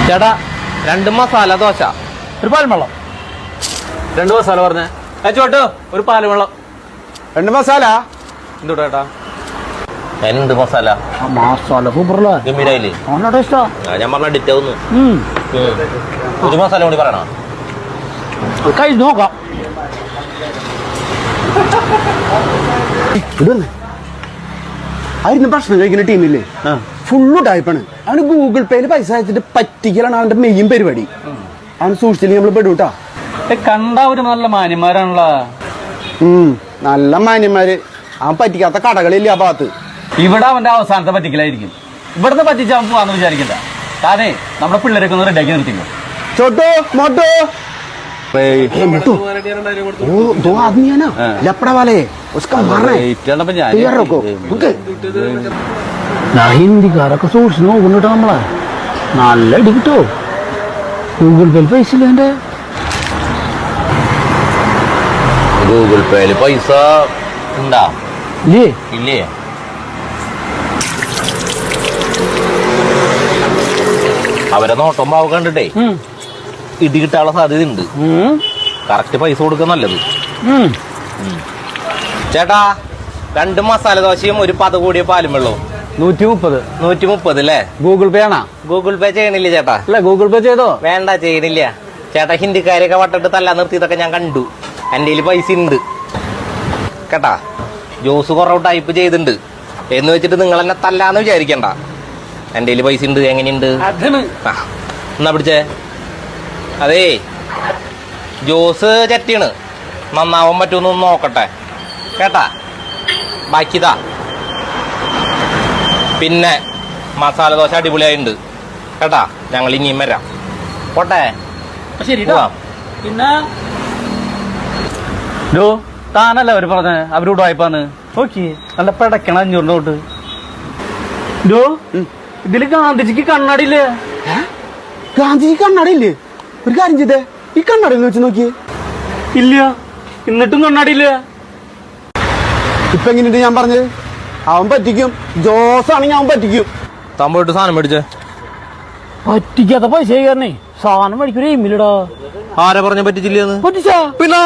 ചേട്ടാ 2 മസാല ദോശ, ഒരു പാലും വെള്ളം. 2 മസാല പറഞ്ഞേ. ചോട്ടോ ഒരു പാലും വെള്ളം. 2 മസാല എന്തോട്ടാ ചേട്ടാ? 2 മസാല മസാല സൂപ്പറല്ലേ? ഗംഭീരായില്ലേ? ടേസ്റ്റാ. ഞാൻ പറഞ്ഞ ഡിറ്റ് ആവുന്നു. ഒരു മസാല കൂടി പറയണോ? കഴിച്ച് നോക്കാം. ഇതൊന്നെ ആയിരുന്നു ഭക്ഷണം കഴിക്കുന്ന ടീമില്ലേ, ഫുള്ള് ടൈപ്പാണ്. അവന് ഗൂഗിൾ പേയില് പൈസ അയച്ചിട്ട് പറ്റിക്കലാണ് അവന്റെ മെയിൻ പരിപാടി. അവൻ സൂക്ഷിച്ചില്ലെങ്കിൽ നമ്മൾ പെടൂട്ടാ. കണ്ട ഒരു നല്ല മാന്യന്മാരാണല്ലോ. നല്ല മാന്യന്മാര്. അവൻ പറ്റിക്കാത്ത കടകളില്ല ആ ഭാഗത്ത്. ഇവിടെ അവന്റെ അവസാനത്തെ പറ്റിക്കലായിരിക്കും. ഇവിടുന്ന് പറ്റിച്ച് അവൻ പോവാന്ന് വിചാരിക്കണ്ട. താനേ നമ്മുടെ പിള്ളേരൊക്കെ ഒന്ന് റെഡിയാക്കി നിർത്തിക്കോ. छोटू मोटू मोटू वो 2 आदमी है ना लपड़ा वाले, उसका मारना है. तैयार रखो. ഹിന്ദിക്കാരൊക്കെ സൂക്ഷിച്ച് നോക്കുന്നുട്ടോ നമ്മളെ. നല്ല ഇടി കിട്ടോ. ഗൂഗിൾ പേയിൽ പൈസ ഇല്ല എന്റെ. ഗൂഗിൾ പേയില് പൈസ ഉണ്ടാ? ഇല്ലേ? ഇല്ലേ? അവരെ നോട്ടം പാവ കണ്ടിട്ടേ ഇടി കിട്ടാനുള്ള സാധ്യത ഉണ്ട്. കറക്റ്റ് പൈസ കൊടുക്കുക നല്ലത്. ചേട്ടാ 2 മസാല ദോശയും ഒരു 10 കൂടിയ പാലും വെള്ളവും. 130 അല്ലേ? ഗൂഗിൾ പേ ആണോ? ഗൂഗിൾ പേ ചെയ്യണില്ല ചേട്ടാ. അല്ല ഗൂഗിൾ പേ ചെയ്തോ? വേണ്ട, ചെയ്യണില്ല ചേട്ടാ. ഹിന്ദിക്കാരെയൊക്കെ വട്ടിട്ട് തല്ലാൻ നിർത്തിയതൊക്കെ ഞാൻ കണ്ടു. എൻ്റെ കയ്യിൽ പൈസ ഉണ്ട് കേട്ടാ. ജ്യൂസ് കുറവ് ടൈപ്പ് ചെയ്തിട്ടുണ്ട് എന്ന് വെച്ചിട്ട് നിങ്ങൾ എന്നെ തല്ലാന്ന് വിചാരിക്കണ്ട. എൻ്റെ കയ്യിൽ പൈസ ഉണ്ട്. എങ്ങനെയുണ്ട്? എന്നാ പിടിച്ചേ. അതേ ജ്യൂസ് ചട്ടിയാണ്, നന്നാവാൻ പറ്റുമെന്ന് നോക്കട്ടെ കേട്ടാ. ബാക്കിതാ. പിന്നെ മസാല ദോശ അടിപൊളിയായിട്ടുണ്ട് കേട്ടാ. ഞങ്ങൾ ഇനിയും വരാം. പോട്ടെ. ശരി. പിന്നെ താനല്ല അവര് പറഞ്ഞ അവരോട് വായ്പാന്ന് നോക്കി നല്ല പിടക്കണ 500 നോട്ട്. ഇതില് ഗാന്ധിജിക്ക് കണ്ണാടിയില്ലേ? ഗാന്ധിജി കണ്ണാടിയില്ലേ? ഒരു കാര്യം ചെയ്തേ, ഈ കണ്ണാടിയിൽ വെച്ച് നോക്കിയേ. ഇല്ല, എന്നിട്ടും കണ്ണാടിയില്ല. ഇപ്പൊ എങ്ങനെയുണ്ട് ഞാൻ പറഞ്ഞത്? അവൻ പറ്റിക്കും. ജോസ് ആണെങ്കിൽ അവൻ പറ്റിക്കും. താൻ പോയിട്ട് സാധനം മേടിച്ചേ. പറ്റിക്കാത്ത പൈസ സാധനം മേടിക്കൊരു എമ്മില്ലടാ. ആരാ പറഞ്ഞ പറ്റിച്ചില്ലെന്ന്? പറ്റിച്ചാ പിന്നെ